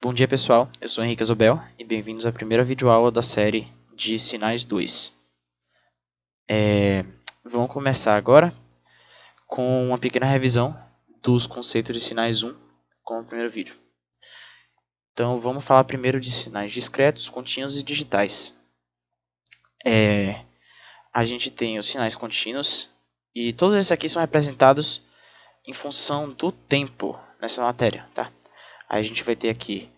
Bom dia pessoal, eu sou Henrique Azobel e bem-vindos à primeira videoaula da série de Sinais 2. Vamos começar agora com uma pequena revisão dos conceitos de sinais 1 com o primeiro vídeo. Então vamos falar primeiro de sinais discretos, contínuos e digitais. A gente tem os sinais contínuos e todos esses aqui são representados em função do tempo nessa matéria, tá? Aí a gente vai ter aqui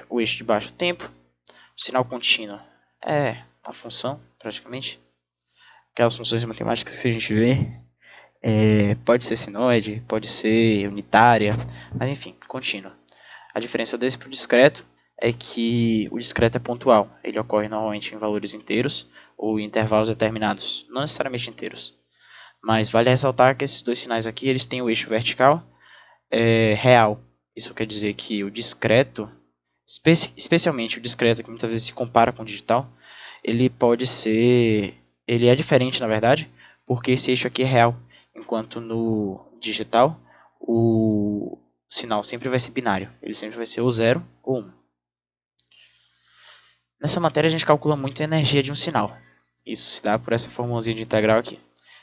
o eixo de baixo, o tempo. O sinal contínuo é uma função, praticamente. Aquelas funções matemáticas que a gente vê. Pode ser sinoide, pode ser unitária, mas enfim, contínuo. A diferença desse para o discreto é que o discreto é pontual. Ele ocorre normalmente em valores inteiros ou em intervalos determinados, não necessariamente inteiros. Mas vale ressaltar que esses dois sinais aqui eles têm o eixo vertical real. Isso quer dizer que o discreto, especialmente o discreto que muitas vezes se compara com o digital, ele é diferente na verdade, porque esse eixo aqui é real, enquanto no digital o sinal sempre vai ser binário, ele sempre vai ser ou 0 ou 1. Nessa matéria a gente calcula muito a energia de um sinal. Isso se dá por essa formulazinha de integral aqui.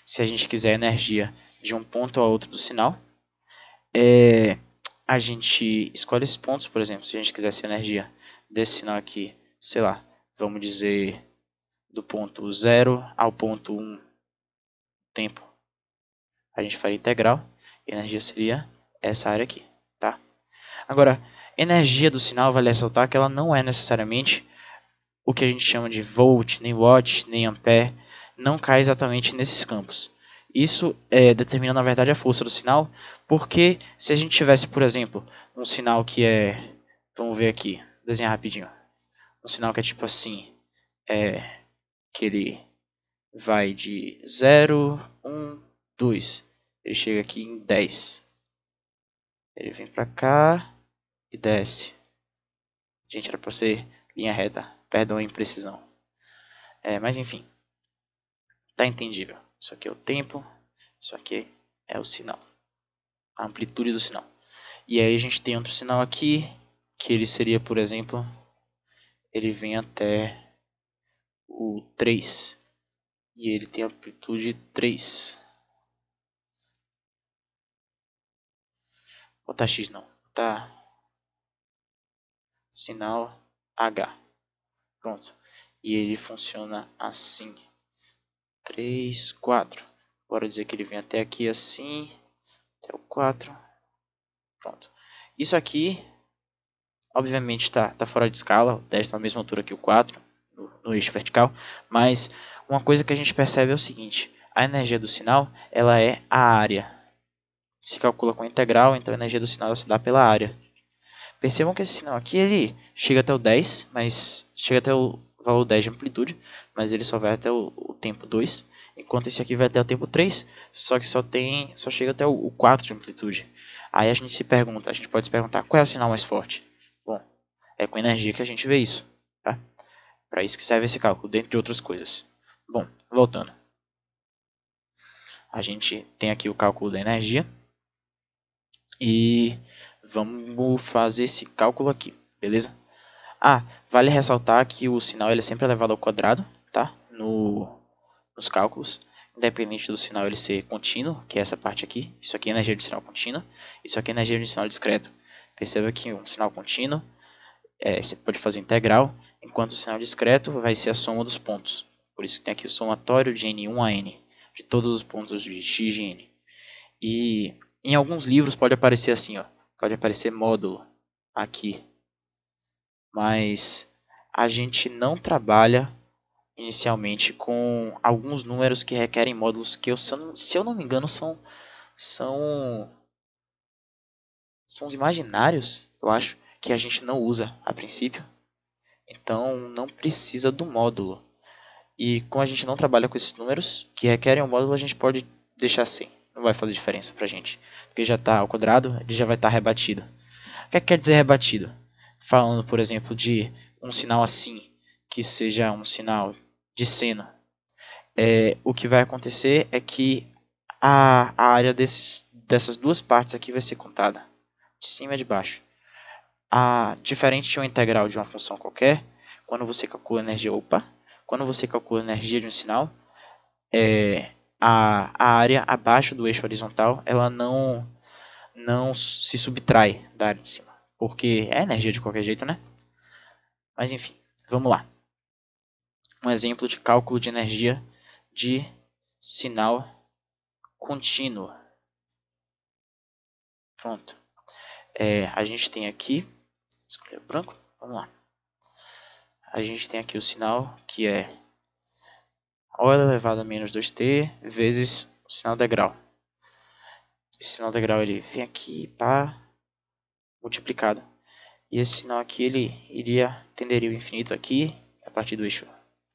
Se a gente quiser a energia de um ponto a outro do sinal, a gente escolhe esses pontos, por exemplo, se a gente quisesse a energia desse sinal aqui, sei lá, vamos dizer do ponto 0 ao ponto 1 tempo, a gente faria integral e a energia seria essa área aqui, tá? Agora, energia do sinal, vale ressaltar que ela não é necessariamente o que a gente chama de volt, nem watt, nem ampere, não cai exatamente nesses campos. Isso determina, na verdade, a força do sinal, porque se a gente tivesse, por exemplo, um sinal que é, vamos ver aqui, desenhar rapidinho, um sinal que é tipo assim, que ele vai de 0, 1, 2, ele chega aqui em 10, ele vem para cá e desce. Gente, era para ser linha reta, perdão a imprecisão. Mas enfim, tá entendível. Isso aqui é o tempo, isso aqui é o sinal, a amplitude do sinal. E aí a gente tem outro sinal aqui, que ele seria, por exemplo, ele vem até o 3, e ele tem amplitude 3. Botar X não, botar sinal H. Pronto. E ele funciona assim. 3, 4. Bora dizer que ele vem até aqui assim, até o 4. Pronto. Isso aqui, obviamente, está fora de escala. O 10 está na mesma altura que o 4, no eixo vertical. Mas uma coisa que a gente percebe é o seguinte. A energia do sinal ela é a área. Se calcula com integral, então a energia do sinal ela se dá pela área. Percebam que esse sinal aqui ele chega até o 10, mas chega até o valor 10 de amplitude, mas ele só vai até o tempo 2, enquanto esse aqui vai até o tempo 3, só que só chega até o 4 de amplitude. Aí a gente pode se perguntar qual é o sinal mais forte? Bom, é com energia que a gente vê isso, tá? Para isso que serve esse cálculo, dentre outras coisas. Bom, voltando. A gente tem aqui o cálculo da energia e vamos fazer esse cálculo aqui, beleza? Vale ressaltar que o sinal ele é sempre elevado ao quadrado, tá? Nos cálculos, independente do sinal ele ser contínuo, que é essa parte aqui. Isso aqui é energia de sinal contínuo, isso aqui é energia de sinal discreto. Perceba que um sinal contínuo você pode fazer integral, enquanto o sinal discreto vai ser a soma dos pontos. Por isso que tem aqui o somatório de n1 a n, de todos os pontos de x de n. E em alguns livros pode aparecer assim, ó, pode aparecer módulo aqui, mas a gente não trabalha inicialmente com alguns números que requerem módulos que, se eu não me engano, são os imaginários, eu acho, que a gente não usa a princípio. Então não precisa do módulo. E como a gente não trabalha com esses números que requerem um módulo, a gente pode deixar sem. Não vai fazer diferença pra gente. Porque já está ao quadrado, ele já vai estar rebatido. O que quer dizer rebatido? Falando, por exemplo, de um sinal assim, que seja um sinal de seno. O que vai acontecer é que a área dessas duas partes aqui vai ser contada, de cima e de baixo. Diferente de uma integral de uma função qualquer, quando você calcula a energia, quando você calcula a energia de um sinal, a área abaixo do eixo horizontal, ela não se subtrai da área de cima, porque é energia de qualquer jeito, né? Mas enfim, vamos lá. Um exemplo de cálculo de energia de sinal contínuo. Pronto. A gente tem aqui, escolher branco, vamos lá. A gente tem aqui o sinal que é O elevado a menos 2t vezes o sinal degrau. Esse sinal degrau ele vem aqui, pá, multiplicado. E esse sinal aqui ele tenderia ao infinito aqui, a partir do eixo,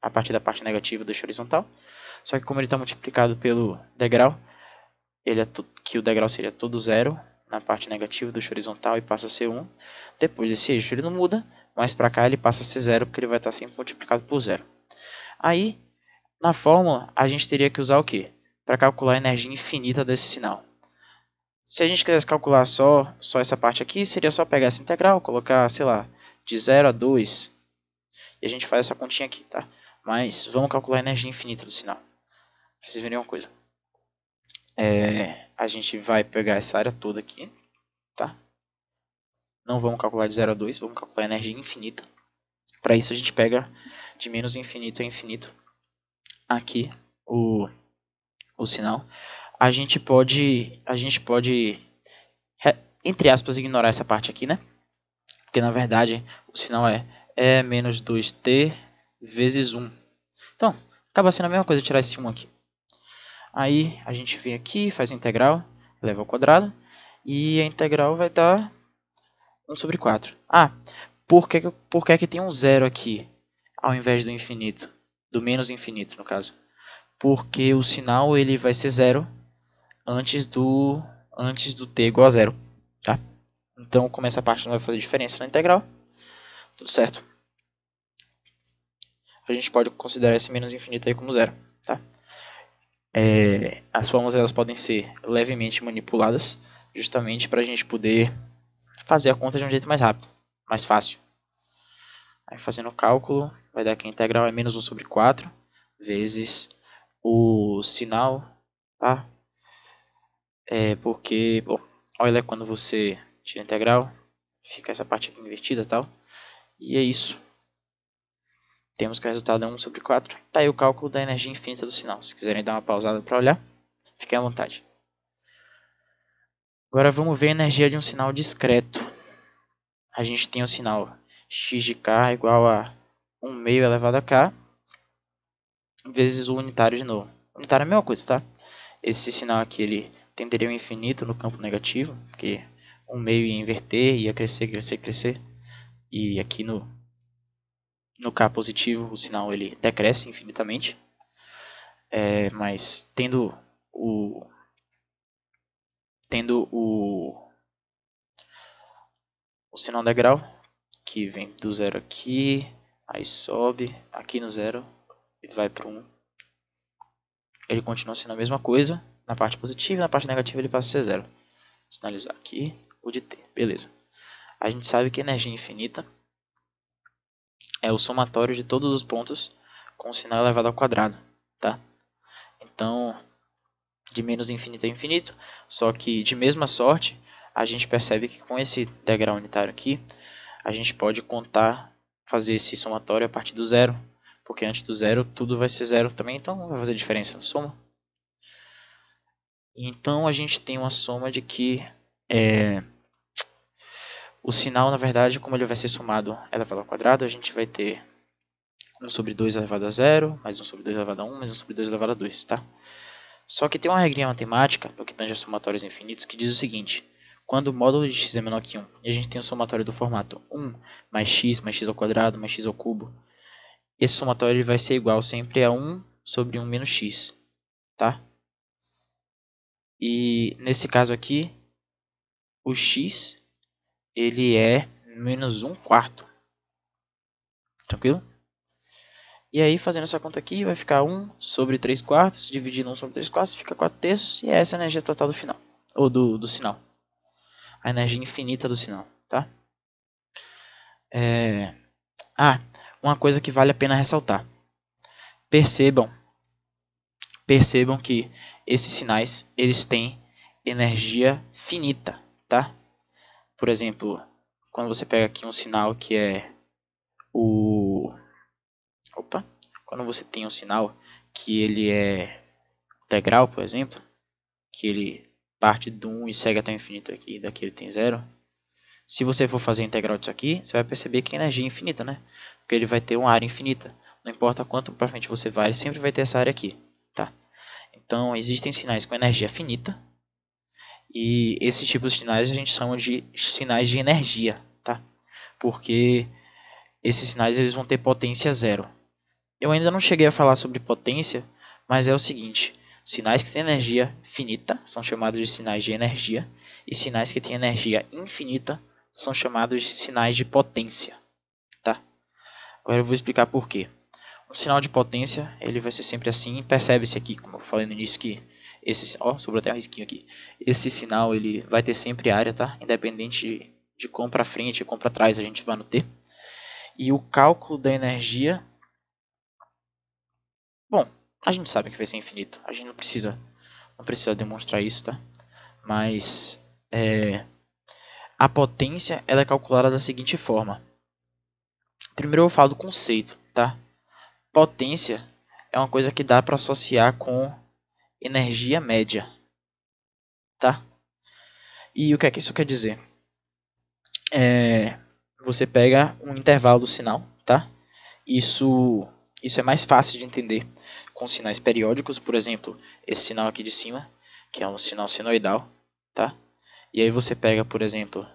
a partir da parte negativa do eixo horizontal. Só que como ele está multiplicado pelo degrau, que o degrau seria todo zero na parte negativa do eixo horizontal e passa a ser 1. Depois desse eixo ele não muda, mas para cá ele passa a ser zero porque ele vai estar sempre multiplicado por zero. Aí, na fórmula, a gente teria que usar o quê? Para calcular a energia infinita desse sinal. Se a gente quisesse calcular só essa parte aqui, seria só pegar essa integral, colocar, sei lá, de 0 a 2, e a gente faz essa continha aqui, tá? Mas vamos calcular a energia infinita do sinal. Pra vocês verem uma coisa. A gente vai pegar essa área toda aqui, tá? Não vamos calcular de 0 a 2, vamos calcular a energia infinita. Para isso a gente pega de menos infinito a infinito aqui o sinal. A gente pode, entre aspas, ignorar essa parte aqui, né? Porque na verdade o sinal é menos 2t vezes 1. Então, acaba sendo a mesma coisa tirar esse 1 aqui. Aí a gente vem aqui, faz a integral, eleva ao quadrado, e a integral vai dar 1 sobre 4. Por que tem um zero aqui, ao invés do infinito? Do menos infinito, no caso. Porque o sinal ele vai ser zero antes do t igual a zero. Tá? Então, como essa parte não vai fazer diferença na integral, tudo certo. A gente pode considerar esse menos infinito aí como zero. Tá? As fórmulas elas podem ser levemente manipuladas, justamente para a gente poder fazer a conta de um jeito mais rápido, mais fácil. Aí, fazendo o cálculo, vai dar que a integral é menos 1 sobre 4 vezes o sinal. Tá? Porque, bom, olha quando você tira a integral, fica essa parte aqui invertida e tal. E é isso. Temos que o resultado é 1 sobre 4. Está aí o cálculo da energia infinita do sinal. Se quiserem dar uma pausada para olhar, fiquem à vontade. Agora vamos ver a energia de um sinal discreto. A gente tem o sinal x de k igual a 1 meio elevado a k vezes o unitário de novo. O unitário é a mesma coisa, tá? Esse sinal aqui ele tenderia ao infinito no campo negativo, porque 1 meio ia inverter, ia crescer, crescer, crescer. E aqui no k positivo o sinal ele decresce infinitamente. Mas tendo o sinal degrau, que vem do zero aqui, aí sobe, aqui no zero, ele vai para 1. Ele continua sendo a mesma coisa, na parte positiva e na parte negativa ele passa a ser zero. Vou sinalizar aqui o de t, beleza. A gente sabe que a energia infinita é o somatório de todos os pontos com o sinal elevado ao quadrado, tá? Então, de menos infinito a infinito, só que de mesma sorte, a gente percebe que com esse degrau unitário aqui, a gente pode contar, fazer esse somatório a partir do zero, porque antes do zero tudo vai ser zero também, então não vai fazer diferença na soma. Então a gente tem uma soma de que o sinal, na verdade, como ele vai ser somado elevado ao quadrado, a gente vai ter 1 sobre 2 elevado a 0, mais 1 sobre 2 elevado a 1, mais 1 sobre 2 elevado a 2, tá? Só que tem uma regrinha matemática, no que tange a somatórios infinitos, que diz o seguinte: quando o módulo de x é menor que 1, e a gente tem um somatório do formato 1 mais x ao quadrado, mais x ao cubo, esse somatório ele vai ser igual sempre a 1 sobre 1 menos x, tá? E nesse caso aqui, o x ele é menos 1 quarto, tranquilo? E aí, fazendo essa conta aqui, vai ficar 1 sobre 3 quartos, dividindo 1 sobre 3 quartos, fica 4 terços, e essa é a energia total do final, ou do sinal. A energia infinita do sinal, tá? Uma coisa que vale a pena ressaltar. Percebam que esses sinais eles têm energia finita, tá? Por exemplo, quando você pega aqui um sinal que é o... Opa! Quando você tem um sinal que ele é integral, por exemplo, que ele parte do 1 e segue até o infinito aqui, daqui ele tem 0. Se você for fazer a integral disso aqui, você vai perceber que a energia é infinita, né? Porque ele vai ter uma área infinita. Não importa quanto para frente você vai, ele sempre vai ter essa área aqui, tá? Então, existem sinais com energia finita. E esses tipos de sinais a gente chama de sinais de energia, tá? Porque esses sinais eles vão ter potência zero. Eu ainda não cheguei a falar sobre potência, mas é o seguinte: sinais que têm energia finita são chamados de sinais de energia, e sinais que têm energia infinita são chamados de sinais de potência, tá? Agora eu vou explicar por quê. Um sinal de potência ele vai ser sempre assim, percebe-se aqui, como eu falei no início, que esse, sobrou até um risquinho aqui. Esse sinal ele vai ter sempre área, tá? Independente de como para frente ou como para trás a gente vai no T. E o cálculo da energia, bom, a gente sabe que vai ser infinito. A gente não precisa demonstrar isso, tá? Mas a potência ela é calculada da seguinte forma. Primeiro eu falo do conceito, tá? Potência é uma coisa que dá para associar com energia média, tá? E o que é que isso quer dizer? Você pega um intervalo do sinal, tá? Isso é mais fácil de entender com sinais periódicos, por exemplo, esse sinal aqui de cima, que é um sinal senoidal, tá? E aí você pega, por exemplo,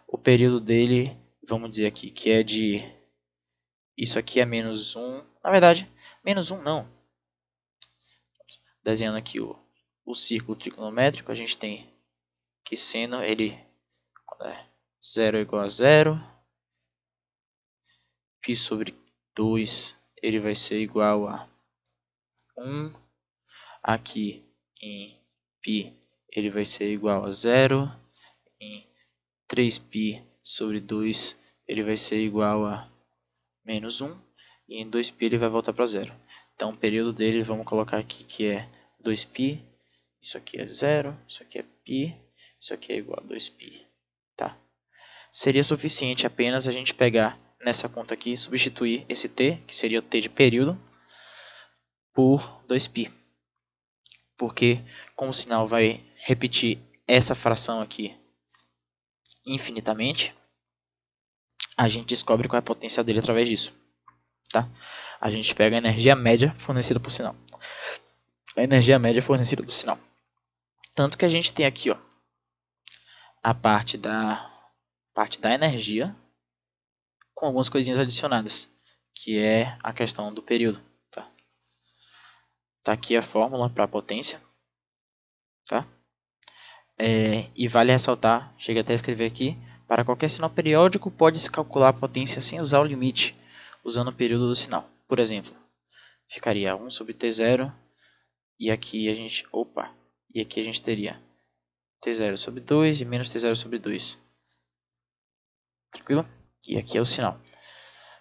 o período dele, vamos dizer aqui, que é de... Isso aqui é menos 1, na verdade, menos 1 não. Desenhando aqui o círculo trigonométrico, a gente tem que seno, ele, quando é 0 é igual a 0, π sobre 2 ele vai ser igual a 1. Aqui em π ele vai ser igual a 0. Em 3π sobre 2 ele vai ser igual a menos 1. E em 2π ele vai voltar para 0. Então o período dele vamos colocar aqui que é 2π. Isso aqui é 0. Isso aqui é π. Isso aqui é igual a 2π. Tá? Seria suficiente apenas a gente pegar nessa conta aqui, substituir esse t, que seria o t de período, por 2π. Porque como o sinal vai repetir essa fração aqui infinitamente, a gente descobre qual é a potência dele através disso. Tá? A gente pega a energia média fornecida por sinal. A energia média fornecida por sinal. Tanto que a gente tem aqui, ó, a parte da energia com algumas coisinhas adicionadas, que é a questão do período. Tá aqui a fórmula para a potência. Tá? E vale ressaltar, chega até a escrever aqui, para qualquer sinal periódico pode-se calcular a potência sem usar o limite, usando o período do sinal. Por exemplo, ficaria 1 sobre T0, e aqui a gente teria T0 sobre 2 e menos T0 sobre 2. Tranquilo? E aqui é o sinal.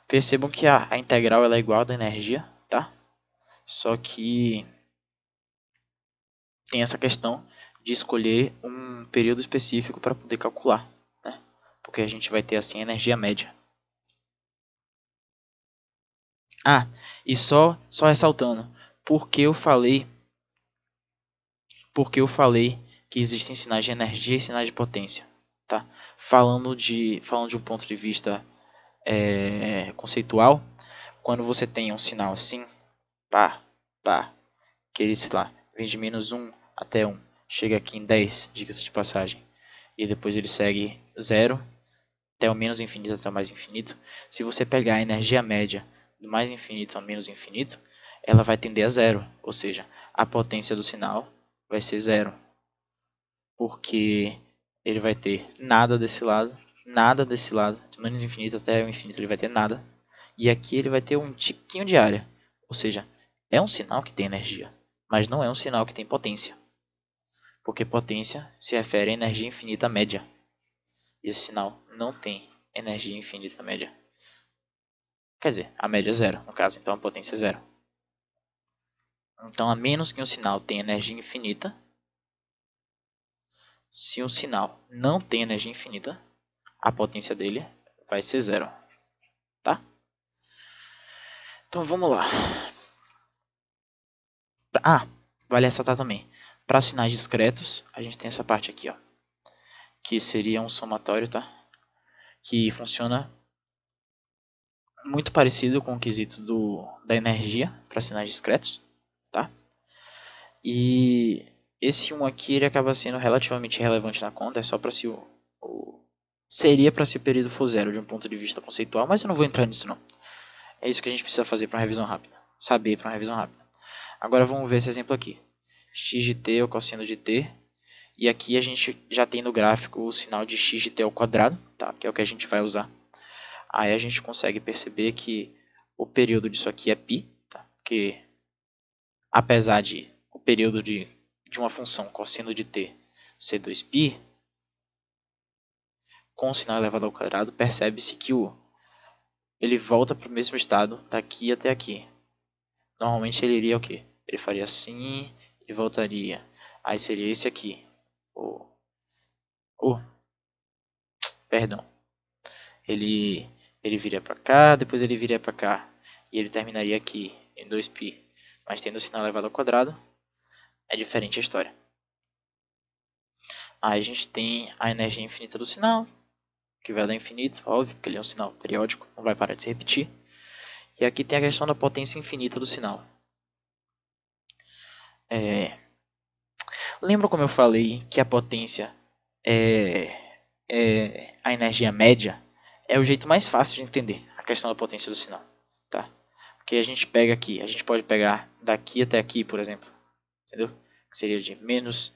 Percebam que a integral ela é igual da energia, tá? Só que tem essa questão de escolher um período específico para poder calcular, né? Porque a gente vai ter assim a energia média. E só ressaltando, porque eu falei que existem sinais de energia e sinais de potência, tá? Falando de um ponto de vista conceitual, quando você tem um sinal assim, que ele, sei lá, vem de menos 1 até 1, chega aqui em 10, diga-se de passagem, e depois ele segue 0, até o menos infinito até o mais infinito. Se você pegar a energia média do mais infinito ao menos infinito, ela vai tender a 0, ou seja, a potência do sinal vai ser 0, porque ele vai ter nada desse lado, do menos infinito até o infinito ele vai ter nada, e aqui ele vai ter um tiquinho de área, ou seja, é um sinal que tem energia, mas não é um sinal que tem potência, porque potência se refere à energia infinita média, e esse sinal não tem energia infinita média. Quer dizer, a média é zero, no caso, então a potência é zero. Então, a menos que um sinal tenha energia infinita, se um sinal não tem energia infinita, a potência dele vai ser zero, tá? Então, vamos lá. Vale ressaltar também. Para sinais discretos, a gente tem essa parte aqui, ó, que seria um somatório, tá? Que funciona muito parecido com o quesito da energia para sinais discretos, tá? E esse 1 aqui ele acaba sendo relativamente relevante na conta, é só para se seria para se o período for zero de um ponto de vista conceitual, mas eu não vou entrar nisso não. É isso que a gente precisa fazer para uma revisão rápida, saber para uma revisão rápida. Agora vamos ver esse exemplo aqui. X de t é o cosseno de t, e aqui a gente já tem no gráfico o sinal de x de t ao quadrado, tá? Que é o que a gente vai usar. Aí a gente consegue perceber que o período disso aqui é π, tá? Porque apesar de o período de uma função cosseno de t ser 2π, com o sinal elevado ao quadrado, percebe-se que ele volta para o mesmo estado daqui até aqui. Normalmente ele iria o quê? Ele faria assim e voltaria. Aí seria esse aqui. Perdão. Ele viria para cá, depois ele viria para cá. E ele terminaria aqui em 2π. Mas tendo o sinal elevado ao quadrado, é diferente a história. Aí a gente tem a energia infinita do sinal, que vai dar infinito, óbvio, porque ele é um sinal periódico, não vai parar de se repetir. E aqui tem a questão da potência infinita do sinal. Lembra como eu falei que a potência é a energia média? É o jeito mais fácil de entender a questão da potência do sinal, tá? Porque a gente pega aqui, a gente pode pegar daqui até aqui, por exemplo, entendeu? Que seria de menos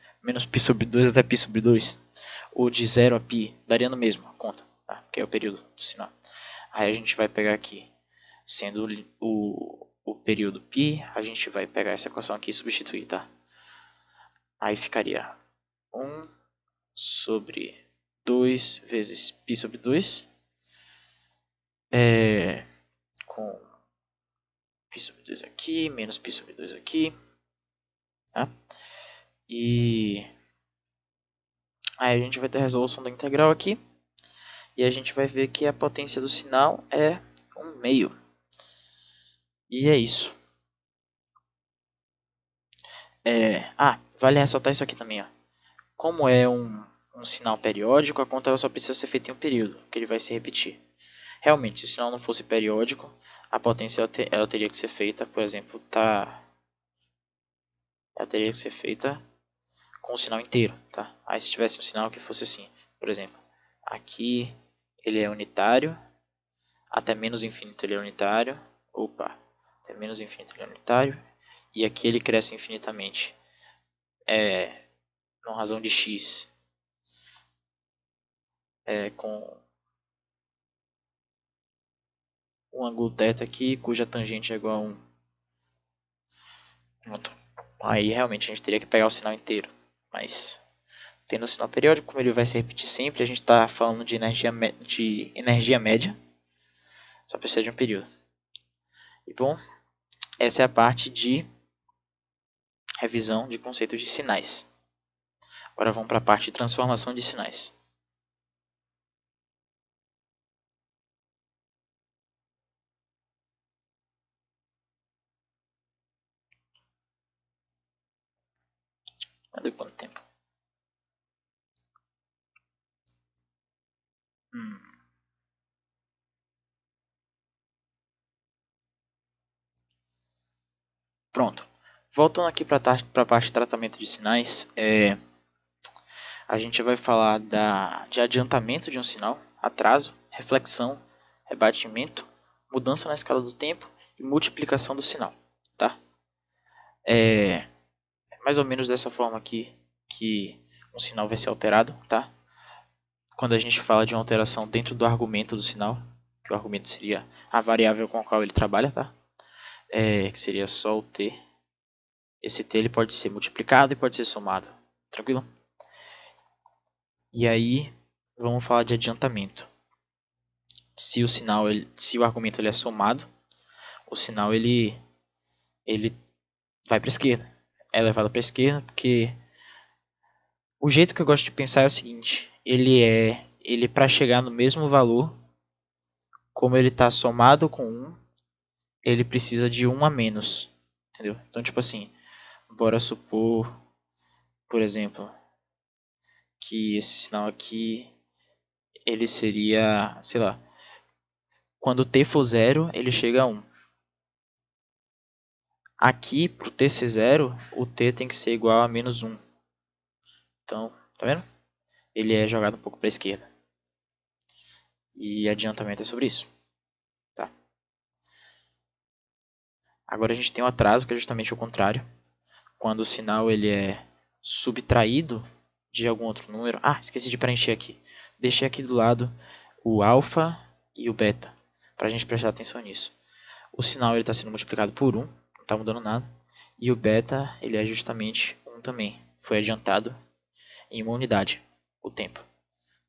π sobre 2 até π sobre 2, ou de 0 a π, daria no mesmo a conta, tá? Que é o período do sinal. Aí a gente vai pegar aqui, sendo o período π, a gente vai pegar essa equação aqui e substituir, tá? Aí ficaria 1 sobre 2 vezes π sobre 2, com π sobre 2 aqui, menos π sobre 2 aqui, tá? E aí a gente vai ter a resolução da integral aqui, e a gente vai ver que a potência do sinal é 1/2. E é isso. Vale ressaltar isso aqui também, ó. Como é um sinal periódico, a conta ela só precisa ser feita em um período, que ele vai se repetir. Realmente, se o sinal não fosse periódico, a potência ela teria que ser feita, por exemplo, ela teria que ser feita com o sinal inteiro, tá? Aí se tivesse um sinal que fosse assim, por exemplo, aqui ele é unitário, até menos infinito ele é unitário, até menos infinito ele é unitário, e aqui ele cresce infinitamente, com razão de x, com um ângulo θ aqui, cuja tangente é igual a 1. Pronto. Aí realmente a gente teria que pegar o sinal inteiro, mas tendo o sinal periódico, como ele vai se repetir sempre, a gente está falando de energia média, só precisa de um período. E bom, essa é a parte de revisão de conceitos de sinais. Agora vamos para a parte de transformação de sinais. Deu quanto tempo? Pronto. Voltando aqui para a parte de tratamento de sinais, a gente vai falar de adiantamento de um sinal, atraso, reflexão, rebatimento, mudança na escala do tempo e multiplicação do sinal. Tá? É mais ou menos dessa forma aqui que um sinal vai ser alterado. Tá? Quando a gente fala de uma alteração dentro do argumento do sinal, que o argumento seria a variável com a qual ele trabalha, tá? Que seria só o t. Esse t ele pode ser multiplicado e pode ser somado. Tranquilo? E aí, vamos falar de adiantamento. se o sinal, se o argumento ele é somado, o sinal ele vai para a esquerda. É levado para a esquerda porque o jeito que eu gosto de pensar é o seguinte, ele para chegar no mesmo valor, como ele está somado com 1, ele precisa de 1 a menos, entendeu? Então, tipo assim, bora supor, por exemplo, que esse sinal aqui, ele seria, sei lá, quando t for 0, ele chega a 1. Aqui, para o t ser 0, o t tem que ser igual a menos 1. Então, tá vendo? Ele é jogado um pouco para a esquerda. E adiantamento é sobre isso. Tá? Agora a gente tem o atraso, que é justamente o contrário. Quando o sinal ele é subtraído de algum outro número. Ah, esqueci de preencher aqui. Deixei aqui do lado o alfa e o beta, para a gente prestar atenção nisso. O sinal está sendo multiplicado por 1, não está mudando nada. E o beta ele é justamente 1 também. Foi adiantado em uma unidade, o tempo.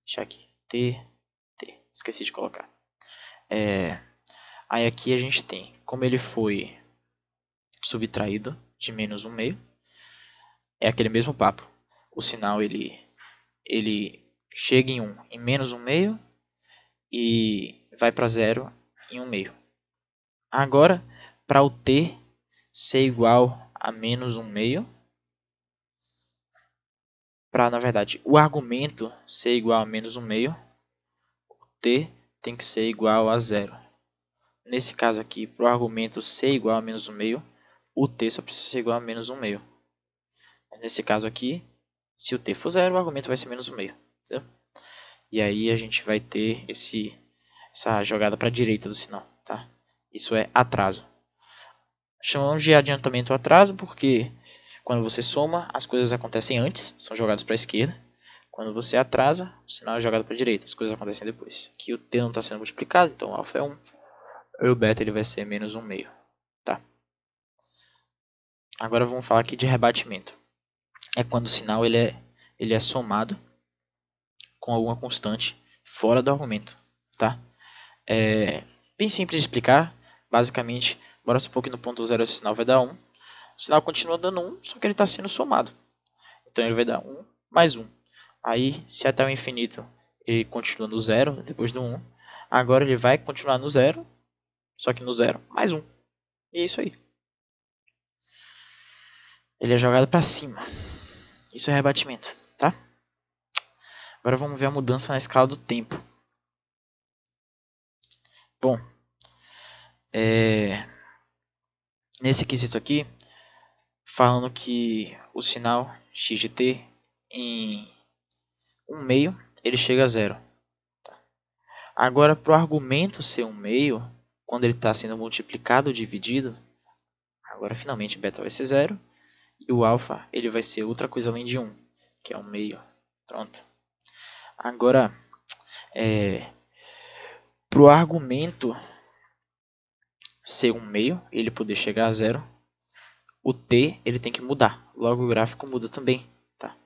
Deixar aqui. T. Esqueci de colocar. Aí aqui a gente tem, como ele foi subtraído de menos 1 meio, é aquele mesmo papo. O sinal ele chega em 1 em menos 1 meio e vai para 0 em 1 meio. Agora, para o t ser igual a menos 1 meio, para, na verdade, o argumento ser igual a menos 1 meio, o t tem que ser igual a 0. Nesse caso aqui, para o argumento ser igual a menos 1 meio, o t só precisa ser igual a menos 1 meio. Nesse caso aqui, se o t for 0, o argumento vai ser menos 1 meio. Entendeu? E aí a gente vai ter essa jogada para a direita do sinal. Tá? Isso é atraso. Chamamos de adiantamento ou atraso porque quando você soma, as coisas acontecem antes, são jogadas para a esquerda. Quando você atrasa, o sinal é jogado para a direita, as coisas acontecem depois. Aqui o t não está sendo multiplicado, então o alfa é 1. E o beta ele vai ser menos 1 meio. Tá? Agora vamos falar aqui de rebatimento. É quando o sinal ele é somado com alguma constante fora do argumento. Tá? É bem simples de explicar. Basicamente, bora supor que no ponto 0 o sinal vai dar 1. O sinal continua dando 1, só que ele está sendo somado. Então ele vai dar 1 mais 1. Aí, se até o infinito ele continua no 0 depois do 1, agora ele vai continuar no 0, só que no 0 mais 1. E é isso aí. Ele é jogado para cima. Isso é rebatimento, tá? Agora vamos ver a mudança na escala do tempo. Bom, nesse quesito aqui, falando que o sinal x de t em 1 meio, ele chega a 0. Tá? Agora, para o argumento ser 1 meio, quando ele está sendo multiplicado ou dividido, agora finalmente beta vai ser 0. E o alfa ele vai ser outra coisa além de 1, que é 1 meio. Pronto. Agora, para o argumento ser 1 meio, ele poder chegar a 0, o t ele tem que mudar. Logo o gráfico muda também. Tá?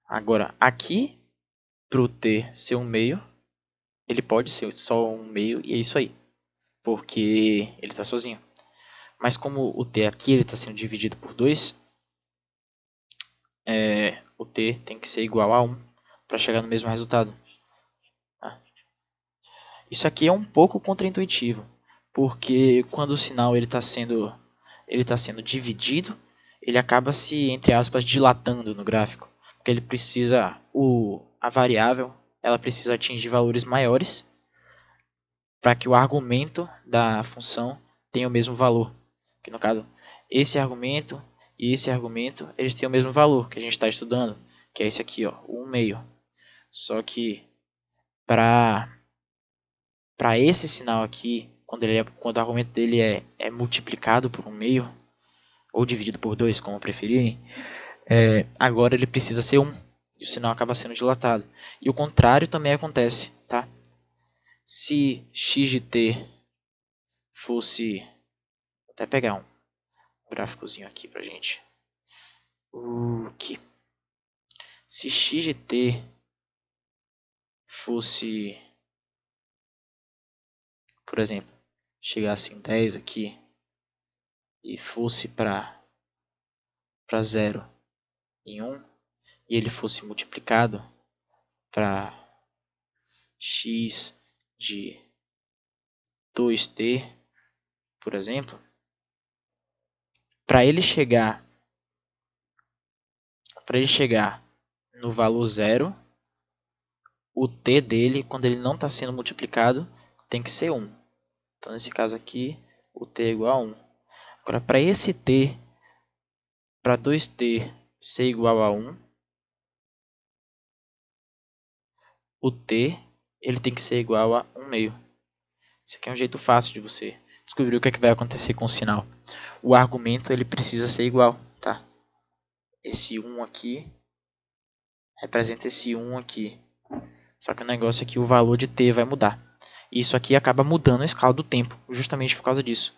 Agora, aqui, para o t ser 1 meio, ele pode ser só 1 meio e é isso aí. Porque ele está sozinho. Mas como o t aqui está sendo dividido por 2, o t tem que ser igual a 1 para chegar no mesmo resultado. Tá? Isso aqui é um pouco contraintuitivo, porque quando o sinal ele está sendo dividido, ele acaba se, entre aspas, dilatando no gráfico, porque ele precisa, a variável ela precisa atingir valores maiores para que o argumento da função tenha o mesmo valor. Que no caso, esse argumento e esse argumento eles têm o mesmo valor que a gente está estudando, que é esse aqui, ó, o 1 meio. Só que para esse sinal aqui, quando o argumento dele é multiplicado por 1 meio, ou dividido por 2, como preferirem, agora ele precisa ser 1, e o sinal acaba sendo dilatado. E o contrário também acontece. Tá? Se x de t fosse... Vou até pegar um gráficozinho aqui pra gente. Aqui. Se x de t fosse por exemplo, chegasse em 10 aqui e fosse para 0 em 1 e ele fosse multiplicado para x de 2t, por exemplo, para ele chegar no valor 0, o t dele, quando ele não está sendo multiplicado, tem que ser 1. Então, nesse caso aqui, o t é igual a 1. Agora, para esse t, para 2t ser igual a 1, o t ele tem que ser igual a 1 meio. Isso aqui é um jeito fácil de você descobrir o que, vai acontecer com o sinal. O argumento ele precisa ser igual, tá? Esse 1 aqui representa esse 1 aqui. Só que o negócio é que o valor de t vai mudar. E isso aqui acaba mudando a escala do tempo, justamente por causa disso.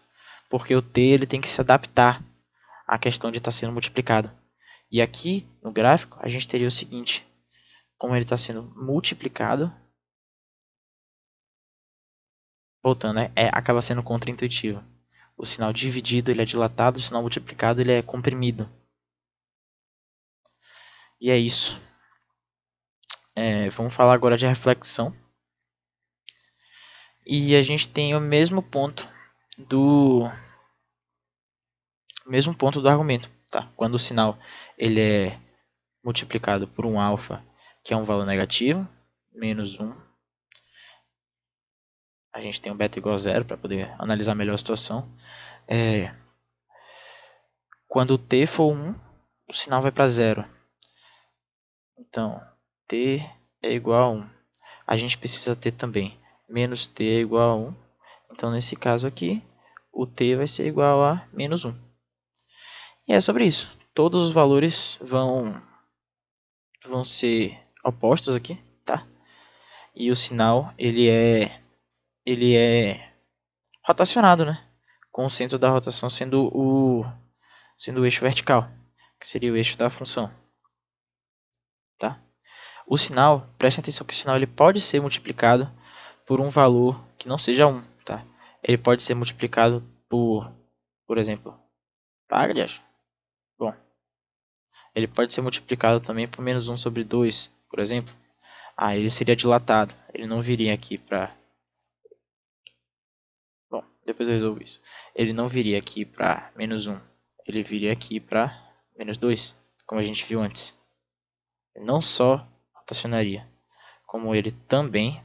Porque o t ele tem que se adaptar à questão de estar sendo multiplicado. E aqui no gráfico a gente teria o seguinte: como ele está sendo multiplicado, voltando, acaba sendo contraintuitivo. O sinal dividido ele é dilatado, o sinal multiplicado ele é comprimido. E é isso. Vamos falar agora de reflexão. E a gente tem o mesmo ponto do argumento. Tá? Quando o sinal ele é multiplicado por um alfa, que é um valor negativo, menos 1. A gente tem um beta igual a 0 para poder analisar melhor a situação. Quando t for 1, o sinal vai para 0. Então, t é igual a 1. A gente precisa ter também menos t é igual a 1. Então, nesse caso aqui, o t vai ser igual a menos 1. E é sobre isso. Todos os valores vão ser opostos aqui, tá? E o sinal ele é rotacionado, né? Com o centro da rotação sendo o eixo vertical, que seria o eixo da função, tá? O sinal, preste atenção que o sinal ele pode ser multiplicado por um valor que não seja 1, tá? Ele pode ser multiplicado por exemplo, aliás, bom, ele pode ser multiplicado também por menos 1 sobre 2, por exemplo. Ele seria dilatado, ele não viria aqui para... Bom, depois eu resolvo isso. Ele não viria aqui para menos 1, ele viria aqui para menos 2, como a gente viu antes. Ele não só rotacionaria, como ele também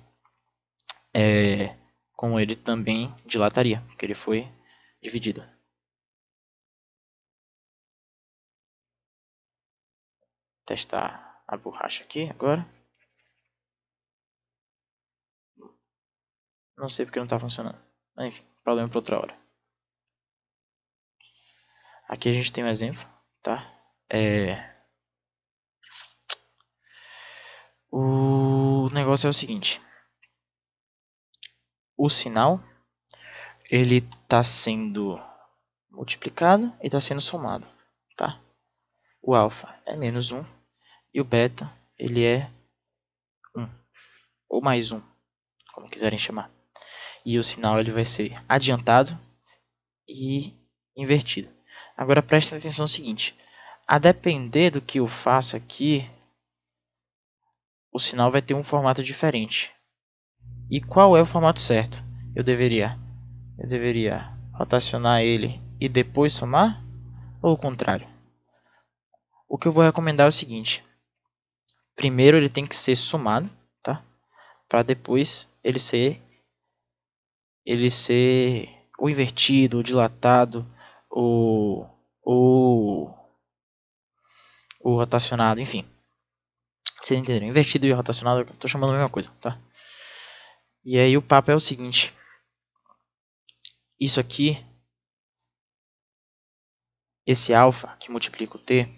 dilataria, porque ele foi dividido. Testar a borracha aqui agora. Não sei porque não está funcionando. Mas, enfim, problema para outra hora. Aqui a gente tem um exemplo, tá? O negócio é o seguinte: o sinal ele está sendo multiplicado e está sendo somado, tá? O alfa é menos 1 e o beta ele é 1 ou mais 1, como quiserem chamar. E o sinal ele vai ser adiantado e invertido. Agora preste atenção no seguinte: a depender do que eu faça aqui, o sinal vai ter um formato diferente. E qual é o formato certo? Eu deveria rotacionar ele e depois somar? Ou o contrário? O que eu vou recomendar é o seguinte: primeiro ele tem que ser somado, tá? Para depois ele ser o invertido, o dilatado, o rotacionado, enfim. Vocês entenderam? Invertido e rotacionado, eu estou chamando a mesma coisa, tá? E aí o papo é o seguinte: isso aqui, esse alfa que multiplica o t,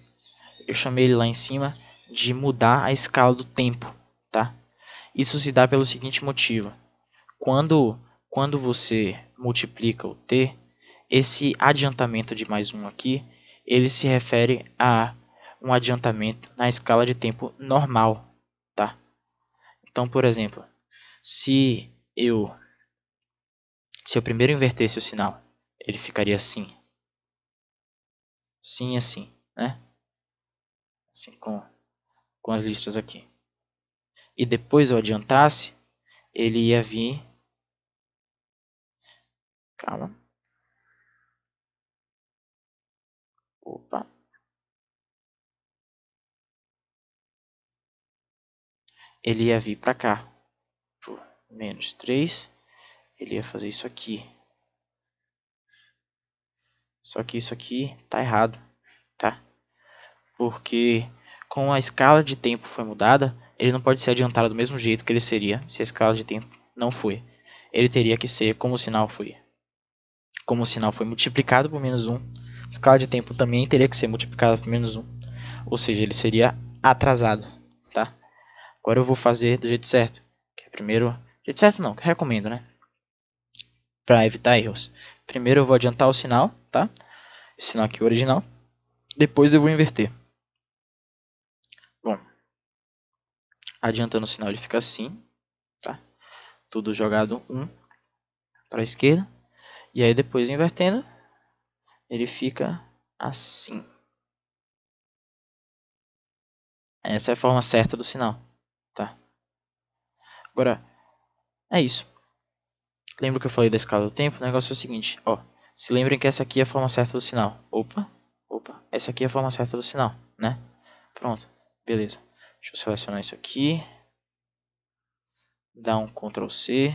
eu chamei ele lá em cima de mudar a escala do tempo, tá? Isso se dá pelo seguinte motivo: quando você multiplica o t, esse adiantamento de mais 1 aqui, ele se refere a um adiantamento na escala de tempo normal, tá? Então, por exemplo, se eu Se eu primeiro invertesse o sinal, ele ficaria assim. Sim, assim, né? Assim com as listras aqui. E depois eu adiantasse, ele ia vir... Calma. Opa. Ele ia vir para cá. Por menos 3. Ele ia fazer isso aqui. Só que isso aqui tá errado, tá? Porque com a escala de tempo foi mudada, ele não pode ser adiantado do mesmo jeito que ele seria se a escala de tempo não foi. Ele teria que ser como o sinal foi. Como o sinal foi multiplicado por menos 1, a escala de tempo também teria que ser multiplicada por menos 1. Ou seja, ele seria atrasado, tá? Agora eu vou fazer do jeito certo. Que é primeiro... Do jeito certo não, que eu recomendo, né? Para evitar erros. Primeiro eu vou adiantar o sinal, tá? Esse sinal aqui é o original. Depois eu vou inverter. Bom, adiantando o sinal ele fica assim, tá? Tudo jogado 1 para a esquerda. E aí depois invertendo, ele fica assim. Essa é a forma certa do sinal, tá? Agora, é isso. Lembra que eu falei da escala do tempo? O negócio é o seguinte, ó. Se lembrem que essa aqui é a forma certa do sinal. Opa, opa. Essa aqui é a forma certa do sinal, né? Pronto, beleza. Deixa eu selecionar isso aqui. Dar um Ctrl C.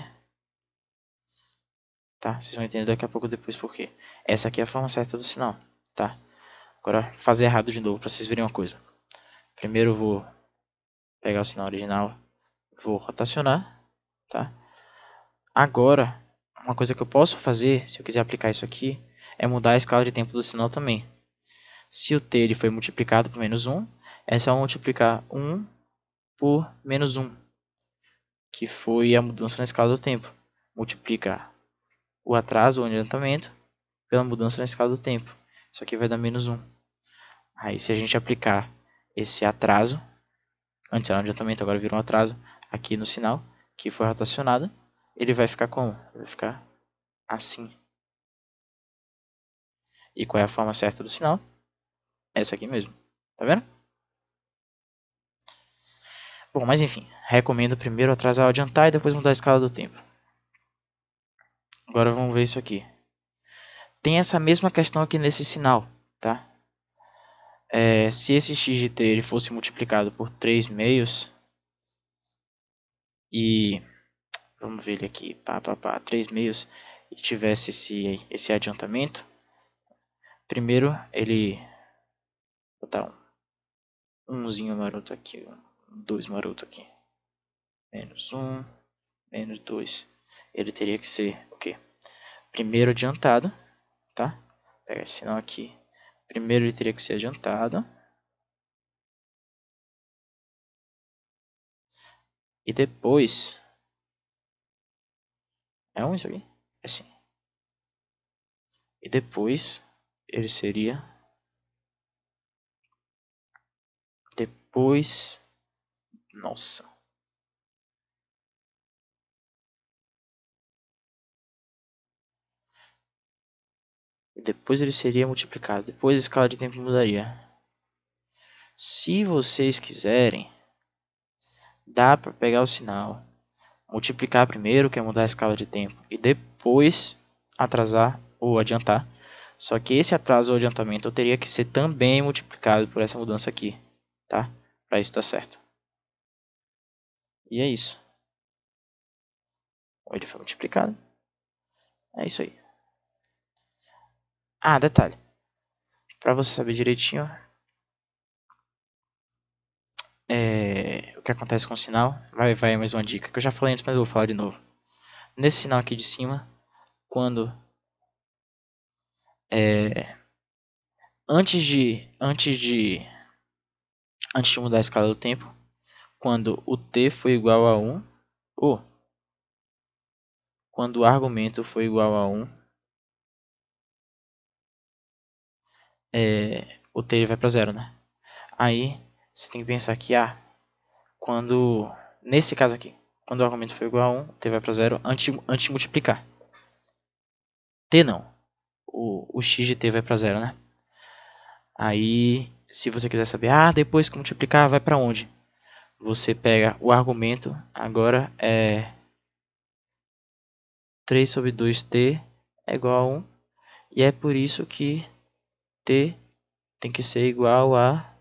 Tá? Vocês vão entender daqui a pouco depois por quê. Essa aqui é a forma certa do sinal, tá? Agora, fazer errado de novo, para vocês verem uma coisa. Primeiro eu vou pegar o sinal original, vou rotacionar, tá? Agora, uma coisa que eu posso fazer, se eu quiser aplicar isso aqui, é mudar a escala de tempo do sinal também. Se o t ele foi multiplicado por menos 1, é só multiplicar 1 por menos 1, que foi a mudança na escala do tempo. Multiplica o atraso, o adiantamento, pela mudança na escala do tempo. Isso aqui vai dar menos 1. Aí se a gente aplicar esse atraso, antes era um adiantamento, agora virou um atraso, aqui no sinal, que foi rotacionado, ele vai ficar como? Vai ficar assim. E qual é a forma certa do sinal? Essa aqui mesmo. Tá vendo? Bom, mas enfim, recomendo primeiro atrasar ou adiantar e depois mudar a escala do tempo. Agora vamos ver isso aqui. Tem essa mesma questão aqui nesse sinal, tá? Se esse x de t ele fosse multiplicado por 3 meios e vamos ver ele aqui, 3 meios e tivesse esse adiantamento, primeiro ele vou botar um umzinho maroto aqui, um 2 maroto aqui, menos 1, menos 2, ele teria que ser o quê? Primeiro adiantado, tá? Pega esse sinal aqui, primeiro ele teria que ser adiantado e depois é um isso aqui? É sim. E depois ele seria depois, nossa, depois ele seria multiplicado, depois a escala de tempo mudaria. Se vocês quiserem, dá para pegar o sinal, multiplicar primeiro, que é mudar a escala de tempo, e depois atrasar ou adiantar. Só que esse atraso ou adiantamento eu teria que ser também multiplicado por essa mudança aqui, tá? Para isso dar certo. E é isso. Ele foi multiplicado. É isso aí. Ah, detalhe. Para você saber direitinho o que acontece com o sinal, vai mais uma dica que eu já falei antes, mas eu vou falar de novo. Nesse sinal aqui de cima, quando antes de mudar a escala do tempo, quando o t foi igual a 1, ou quando o argumento foi igual a 1, o t vai para 0, né? Aí você tem que pensar que quando nesse caso aqui, quando o argumento foi igual a 1, o t vai para 0 antes de multiplicar. t não, o x de t vai para 0, né? Aí, se você quiser saber, depois que multiplicar vai para onde? Você pega o argumento, agora é 3 sobre 2t é igual a 1. E é por isso que t tem que ser igual a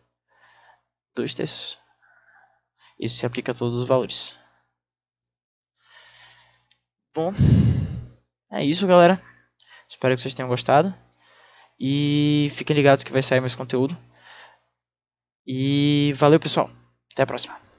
2/3. Isso se aplica a todos os valores. Bom, é isso, galera. Espero que vocês tenham gostado. E fiquem ligados que vai sair mais conteúdo. E valeu, pessoal. Até a próxima.